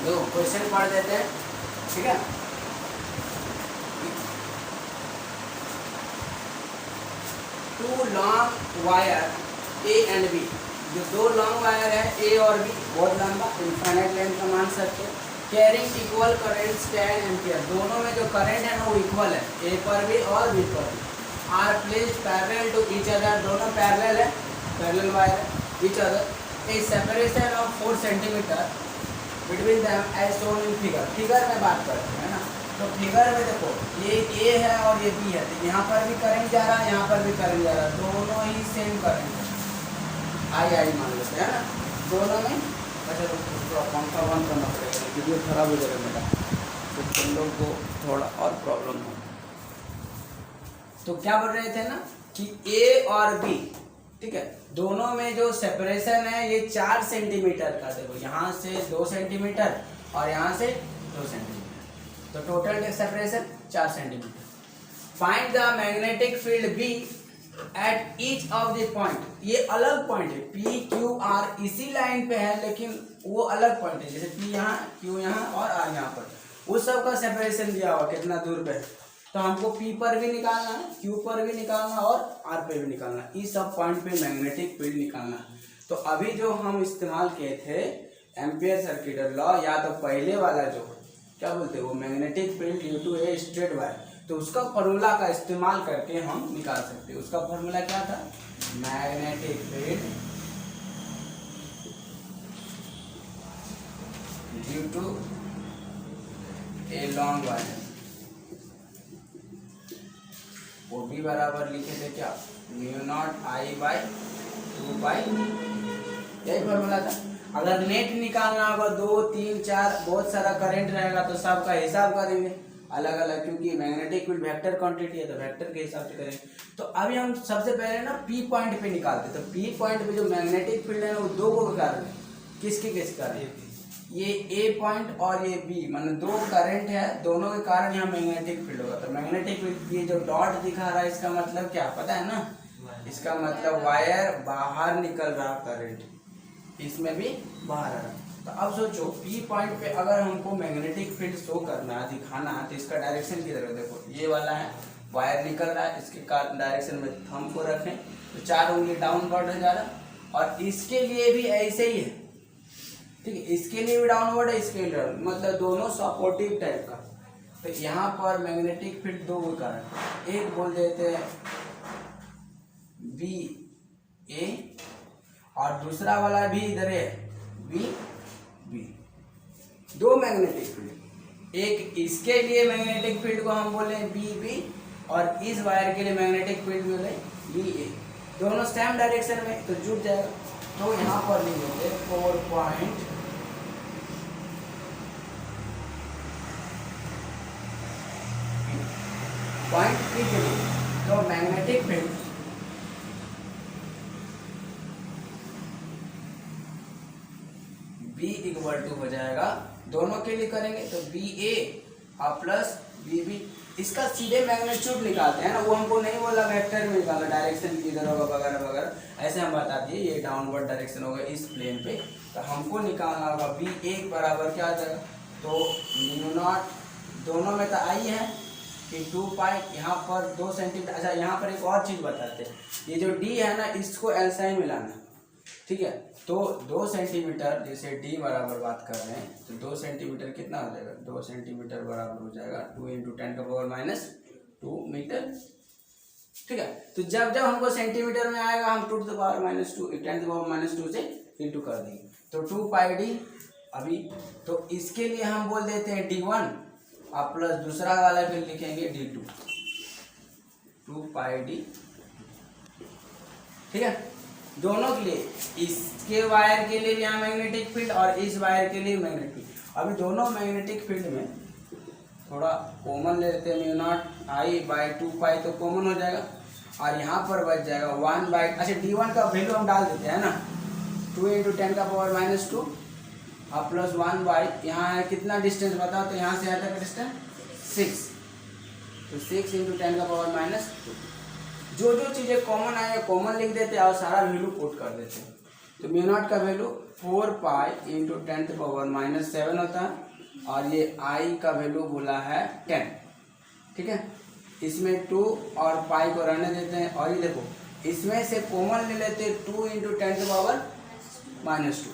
देखो क्वेश्चन पढ़ देते हैं, ठीक है। Two long wire A and B, जो दो लॉन्ग वायर है ए और बी, बहुत लंबा इनफाइनाइट लेंथ का मान सकते हैं, कैरिंग इक्वल करेंट्स 10 एम्पियर, दोनों में जो करंट है ना वो इक्वल है, ए पर भी और बी पर भी, are placed parallel to each other, दोनों पैरेलल है, पैरेलल वायर है each other, a separation of 4 centimetre between them as shown in figure. Figure में बात करते हैं ना, तो फिगर में देखो ये ए है और ये बी है, तो यहाँ पर भी करंट जा रहा है, यहाँ पर भी करंट जा रहा है, दोनों ही सेम करंट है, आई मान लेते हैं ना दोनों में। अच्छा तो पंखा बंद करना पड़ेगा, वीडियो खराब हो जाएगा मेरा, तो तुम लोग को थोड़ा और प्रॉब्लम हो। तो क्या बोल रहे थे ना कि ए और बी, ठीक है, दोनों में जो सेपरेशन है ये 4 सेंटीमीटर का, देखो यहाँ से 2 सेंटीमीटर और यहाँ से 2 सेंटीमीटर, तो total separation 4 centimetre. Find the magnetic field B at each of the point, ये अलग पॉइंट है, पी क्यू आर इसी लाइन पे है लेकिन वो अलग पॉइंट है, जैसे पी यहाँ, क्यू यहाँ और आर यहाँ पर, उस सब का सेपरेशन दिया हुआ कितना दूर पे है, तो हमको P पर भी निकालना है, Q पर भी निकालना और R पे भी निकालना है, इस सब पॉइंट पे मैग्नेटिक फील्ड निकालना है। तो अभी जो हम इस्तेमाल किए थे एम्पियर सर्किट लॉ, या तो पहले वाला जो क्या बोलते हैं वो magnetic field due to a straight wire, तो उसका फॉर्मूला का इस्तेमाल करके हम निकाल सकते हैं। उसका फॉर्मूला क्या था, magnetic field due to a long wire, वो भी बराबर लिखे थे क्या, mu naught I by 2 pi, यही फॉर्मूला था। अगर नेट निकालना होगा 2 3 4 बहुत सारा करंट रहेगा तो सबका हिसाब करेंगे अलग अलग, क्योंकि मैग्नेटिक फील्ड वेक्टर क्वांटिटी है तो वेक्टर के हिसाब से करेंगे। तो अभी हम सबसे पहले ना पी पॉइंट पे निकालते, तो पी पॉइंट पे जो मैग्नेटिक फील्ड है वो दो को कारण है, किसके किस कारण, ये ए पॉइंट और ये बी, मान दो करंट है, दोनों के कारण यहाँ मैग्नेटिक फील्ड होगा। तो मैग्नेटिक फील्ड ये जो डॉट दिखा रहा है इसका मतलब क्या पता है ना, इसका मतलब वायर बाहर निकल रहा करंट, इसमें भी बाहर आ रहा। तो अब सोचो पी पॉइंट पे अगर हमको मैग्नेटिक फील्ड शो करना है, दिखाना है, तो इसका डायरेक्शन किधर है, देखो ये वाला है, वायर निकल रहा है, इसके डायरेक्शन में थंब को रखें तो 4 उंगली डाउनवर्ड हो जा रहा है, और इसके लिए भी ऐसे ही है, ठीक है, इसके लिए भी डाउनवर्ड है, इसके लिए मतलब दोनों सपोर्टिव टाइप का। तो यहाँ पर मैग्नेटिक फील्ड दो कारण, एक बोल देते हैं बी ए और दूसरा वाला भी इधर है बी बी, दो मैग्नेटिक फील्ड, एक इसके लिए मैग्नेटिक फील्ड को हम बोले बी बी और इस वायर के लिए मैग्नेटिक फील्ड बोले बी ए, दोनों सेम डायरेक्शन में, तो जुड़ जाएगा। तो यहाँ पर लिख देते 4 पॉइंट पी के लिए, तो magnetic field B equal to हो जाएगा, दोनों के लिए करेंगे तो बी ए और प्लस बी बी, इसका सीधे मैग्नीट्यूड निकालते हैं ना, वो हमको नहीं बोला वेक्टर में निकालना, डायरेक्शन किधर होगा वगैरह वगैरह, ऐसे हम बता दिए ये डाउनवर्ड डायरेक्शन होगा इस प्लेन पे, तो हमको निकालना होगा बी ए बराबर क्या आ जाएगा, तो म्यू नॉट, दोनों में तो आई है कि 2 पाई, यहाँ पर 2 सेंटीमीटर। अच्छा यहाँ पर एक और चीज़ बताते हैं, ये जो डी है ना इसको एलसाइन मिलाना, ठीक है, तो 2 सेंटीमीटर, जैसे डी बराबर बात कर रहे हैं तो 2 सेंटीमीटर कितना हो जाएगा, 2 सेंटीमीटर बराबर हो जाएगा 2 × 10⁻² मीटर, ठीक है। तो जब जब हमको सेंटीमीटर में आएगा हम 2 ⁻² 10⁻² से इंटू कर देंगे, तो 2 पाई डी अभी, तो इसके लिए हम बोल देते हैं D1 और प्लस दूसरा वाला फिर लिखेंगे D2, 2 पाई डी, ठीक है, दोनों के लिए, इसके वायर के लिए यहाँ मैग्नेटिक फील्ड और इस वायर के लिए मैग्नेटिक फील्ड। अभी दोनों मैग्नेटिक फील्ड में थोड़ा कॉमन ले लेते हैं, म्यू नॉट आई बाई 2 पाई तो कॉमन हो जाएगा, और यहाँ पर बच जाएगा 1 बाई, अच्छा D1 का वैल्यू हम डाल देते हैं ना, 2 × 10⁻² और प्लस 1 बाई, यहाँ है कितना डिस्टेंस बताओ, तो यहाँ से यहाँ तक डिस्टेंस 6, तो 6 × 10⁻², जो जो चीज़ें कॉमन आए कॉमन लिख देते हैं और सारा वैल्यू कोट कर देते हैं। तो म्यू नॉट का वैल्यू 4 पाई इंटू 10⁻⁻7 होता है, और ये आई का वैल्यू बोला है 10। ठीक है, इसमें 2 और पाई को रहने देते हैं, और ये देखो इसमें से कॉमन ले लेते हैं 2 इंटू 10⁻⁻2,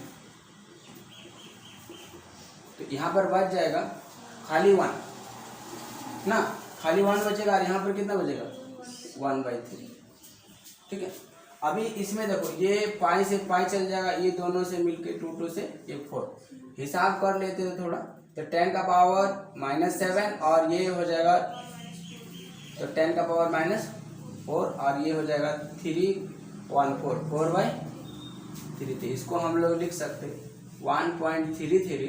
तो यहाँ पर बच जाएगा खाली 1 ना, खाली 1 बचेगा, और यहाँ पर कितना बचेगा 1/3। ठीक है, अभी इसमें देखो ये पाई से पाई चल जाएगा, ये दोनों से मिलके 2 से ये 4, हिसाब कर लेते हैं थोड़ा, तो 10⁻⁻7 और ये हो जाएगा तो 10⁻⁻4 और ये हो जाएगा 314 4/3। तो इसको हम लोग लिख सकते 1.33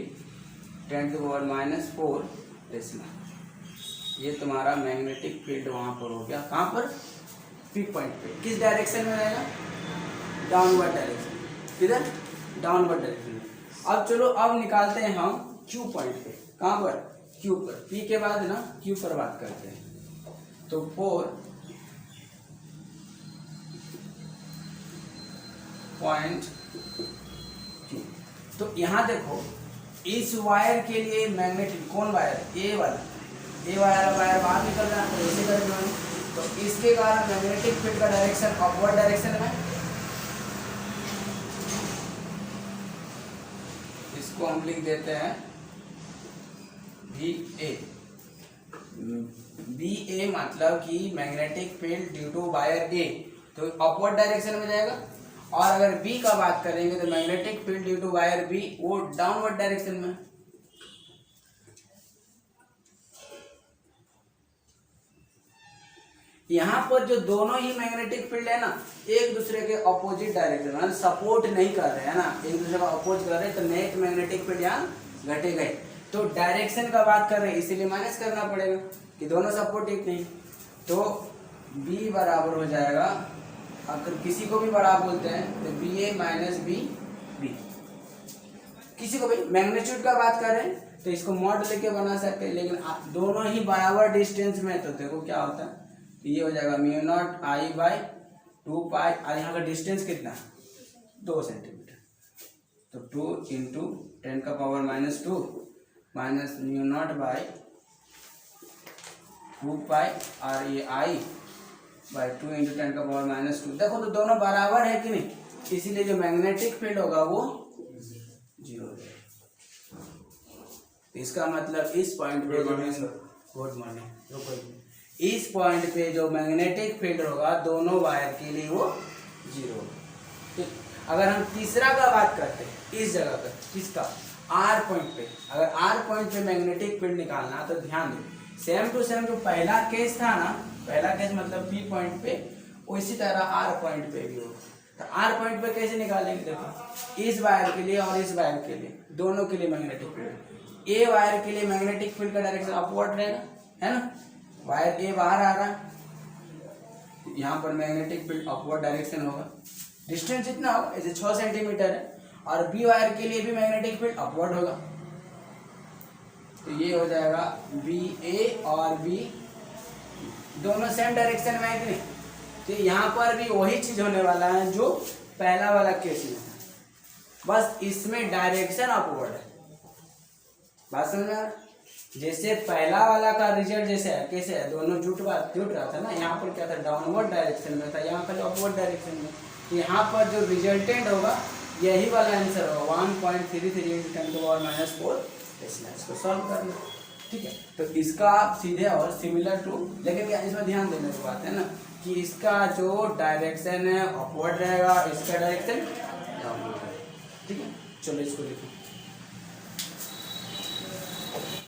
10⁻⁻4 डेसिमल। ये तुम्हारा मैग्नेटिक फील्ड वहाँ पर हो गया, कहाँ पर, पिक पॉइंट पे। किस डायरेक्शन में रहेगा, डाउनवर्ड डायरेक्शन, किधर, डाउनवर्ड डायरेक्शन में। अब चलो अब निकालते हैं हम क्यू पॉइंट पे, कहाँ पर, क्यू पर, पी के बाद ना क्यू पर बात करते हैं। तो 4 पॉइंट क्यू, तो यहाँ देखो इस वायर के लिए मैग्नेटिक, कौन वायर, ए वाला वायर बाहर निकल रहा है, तो ऐसे करेंगे, तो इसके कारण मैग्नेटिक फील्ड का डायरेक्शन अपवर्ड डायरेक्शन में, इसको हम लिख देते हैं बी ए मतलब कि magnetic field due to wire A, तो अपवर्ड डायरेक्शन में जाएगा। और अगर बी का बात करेंगे तो magnetic field due to wire B वो डाउनवर्ड डायरेक्शन में। यहाँ पर जो दोनों ही मैग्नेटिक फील्ड है ना, एक दूसरे के अपोजिट डायरेक्शन में सपोर्ट नहीं कर रहे हैं ना, एक दूसरे का अपोज कर रहे हैं, तो नेट मैग्नेटिक फील्ड यहाँ घटे गए। तो डायरेक्शन का बात कर रहे हैं, इसीलिए माइनस करना पड़ेगा कि दोनों सपोर्टिव नहीं। तो बी बराबर हो जाएगा, अगर किसी को भी बड़ा बोलते हैं तो बी ए माइनस बी बी, किसी को भी मैग्नीट्यूड का बात कर रहे हैं तो इसको मॉड लेके बना सकते हैं, लेकिन आप दोनों ही बराबर डिस्टेंस में, तो देखो क्या होता है, ये हो जाएगा म्यू नॉट आई बाई 2 पाई, और यहाँ का डिस्टेंस कितना 2 सेंटीमीटर, तो 2 into 10⁻⁻2 minus mu naught by 2 पाई, और ये आई बाई 2 इंटू 10⁻⁻2। देखो तो दोनों बराबर है कि नहीं, इसीलिए जो मैग्नेटिक फील्ड होगा वो 0 हो जाएगा। इसका मतलब इस पॉइंट पे गुड मॉर्निंग, इस पॉइंट पे जो मैग्नेटिक फील्ड होगा दोनों वायर के लिए वो 0 होगा। ठीक, अगर हम तीसरा का बात करते हैं इस जगह पर, किसका, आर पॉइंट पे, अगर आर पॉइंट पे मैग्नेटिक फील्ड निकालना तो ध्यान दो, सेम टू सेम जो पहला केस था ना, पहला केस मतलब पी पॉइंट पे, उसी तरह आर पॉइंट पे भी होगा। तो आर पॉइंट पे कैसे निकालेंगे, देखो इस वायर के लिए और इस वायर के लिए, दोनों के लिए मैग्नेटिक फील्ड, ए वायर के लिए मैग्नेटिक फील्ड का डायरेक्शन अपवर्ड रहेगा, है ना, वायर ए बाहर आ रहा है, यहाँ पर मैग्नेटिक फील्ड अपवर्ड डायरेक्शन होगा, डिस्टेंस जितना होगा, ऐसे 6 सेंटीमीटर है, और बी वायर के लिए भी मैग्नेटिक फील्ड अपवर्ड होगा, तो ये हो जाएगा बी ए और बी दोनों सेम डायरेक्शन में है कि नहीं। तो यहाँ पर भी वही चीज होने वाला है जो पहला वाला केस में था, बस इसमें डायरेक्शन अपवर्ड है। बात समझ में आ रहा है? जैसे पहला वाला का रिजल्ट जैसे है, कैसे है, दोनों जुट रहा था ना, यहाँ पर क्या था, डाउनवर्ड डायरेक्शन में था, यहाँ पर अपवर्ड डायरेक्शन में। यहाँ पर जो रिजल्टेंट होगा यही वाला आंसर होगा 1.33 × 10⁻⁻4 डेसिमल। इसको सॉल्व कर लो, ठीक है। तो इसका आप सीधे और सिमिलर टू, लेकिन क्या इसमें ध्यान देने की बात है ना कि इसका जो डायरेक्शन है अपवर्ड रहेगा, इसका डायरेक्शन डाउनवर्ड रहेगा, ठीक है। चलो इसको लिखो।